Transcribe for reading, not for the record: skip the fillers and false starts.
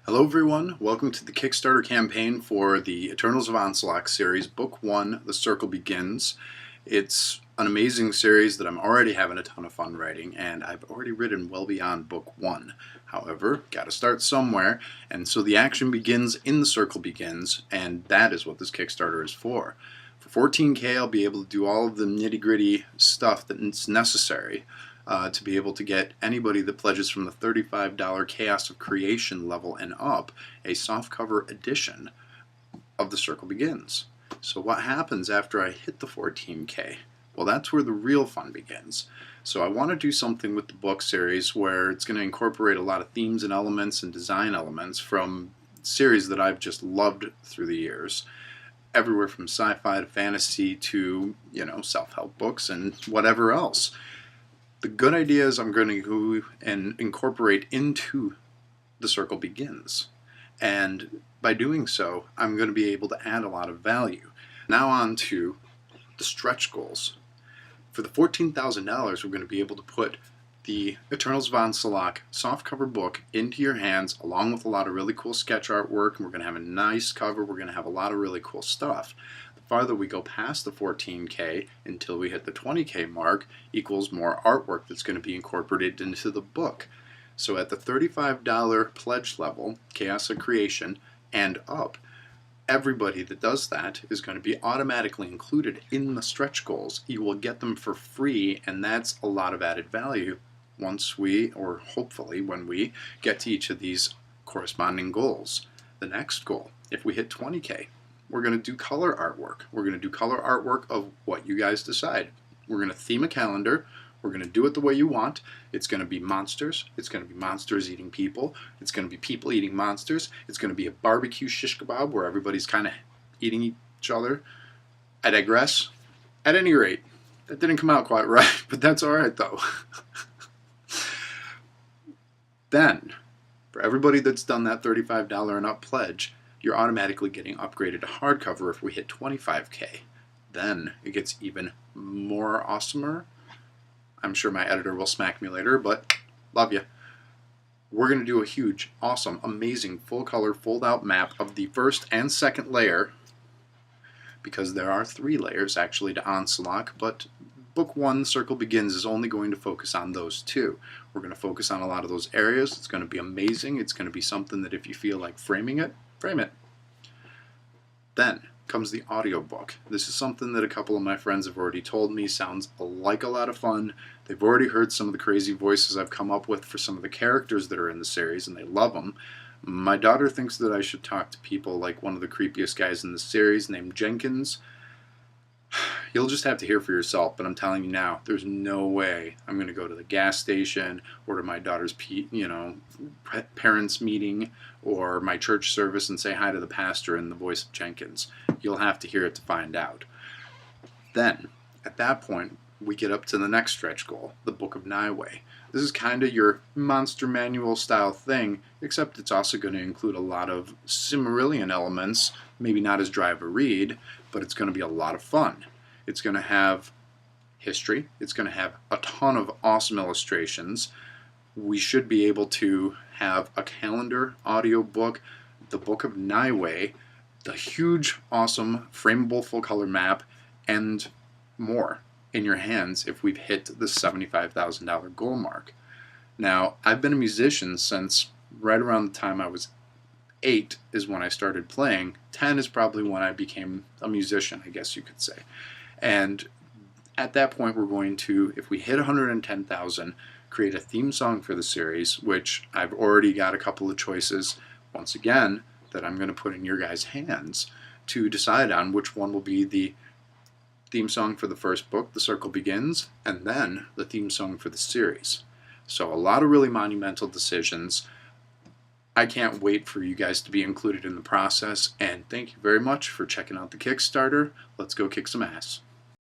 Hello everyone, welcome to the Kickstarter campaign for the Eternals of Onsol'ak series, Book 1, The Circle Begins. It's an amazing series that I'm already having a ton of fun writing, and I've already written well beyond Book 1. However, gotta start somewhere, and so the action begins in The Circle Begins, and that is what this Kickstarter is for. For 14K, I'll be able to do all of the nitty-gritty stuff that's necessary to be able to get anybody that pledges from the $35 Chaos of Creation level and up a softcover edition of The Circle Begins. So what happens after I hit the 14K? Well, that's where the real fun begins. So I want to do something with the book series where it's going to incorporate a lot of themes and elements and design elements from series that I've just loved through the years. Everywhere from sci-fi to fantasy to, self-help books and whatever else. The good ideas I'm going to go and incorporate into The Circle Begins. And by doing so, I'm going to be able to add a lot of value. Now on to the stretch goals. For the $14,000, we're going to be able to put the Eternals of Onsol'ak softcover book into your hands, along with a lot of really cool sketch artwork, and we're going to have a nice cover. We're going to have a lot of really cool stuff. The farther we go past the 14K until we hit the 20K mark equals more artwork that's going to be incorporated into the book. So at the $35 pledge level, Chaos of Creation and up, everybody that does that is going to be automatically included in the stretch goals. You will get them for free, and that's a lot of added value once we, or hopefully when we, get to each of these corresponding goals. The next goal, if we hit 20K, we're going to do color artwork. We're going to do color artwork of what you guys decide. We're going to theme a calendar. We're going to do it the way you want. It's going to be monsters. It's going to be monsters eating people. It's going to be people eating monsters. It's going to be a barbecue shish kebab where everybody's kind of eating each other. I digress. At any rate, that didn't come out quite right, but that's all right though. Then, for everybody that's done that $35 and up pledge, you're automatically getting upgraded to hardcover if we hit 25K. Then it gets even more awesomer. I'm sure my editor will smack me later, but love you. We're going to do a huge, awesome, amazing, full-color, fold-out map of the first and second layer, because there are 3 layers actually to Onsol'ak, but Book 1, Circle Begins, is only going to focus on those 2. We're going to focus on a lot of those areas. It's going to be amazing. It's going to be something that if you feel like framing it, frame it. Then comes the audiobook. This is something that a couple of my friends have already told me sounds like a lot of fun. They've already heard some of the crazy voices I've come up with for some of the characters that are in the series, and they love them. My daughter thinks that I should talk to people like one of the creepiest guys in the series named Jenkins. You'll just have to hear for yourself, but I'm telling you now, there's no way I'm going to go to the gas station or to my daughter's parents' meeting or my church service and say hi to the pastor in the voice of Jenkins. You'll have to hear it to find out. Then, at that point, we get up to the next stretch goal, the Book of Niwe. This is kind of your monster manual style thing, except it's also going to include a lot of Silmarillion elements, maybe not as dry of a read, but it's going to be a lot of fun. It's going to have history. It's going to have a ton of awesome illustrations. We should be able to have a calendar, audiobook, the Book of Niwe, the huge, awesome, frameable full-color map, and more in your hands if we've hit the $75,000 goal mark. Now, I've been a musician since right around the time I was 8 is when I started playing. 10 is probably when I became a musician, I guess you could say. And at that point, we're going to, if we hit 110,000, create a theme song for the series, which I've already got a couple of choices, once again, that I'm going to put in your guys' hands to decide on which one will be the theme song for the first book, The Circle Begins, and then the theme song for the series. So a lot of really monumental decisions. I can't wait for you guys to be included in the process, and thank you very much for checking out the Kickstarter. Let's go kick some ass.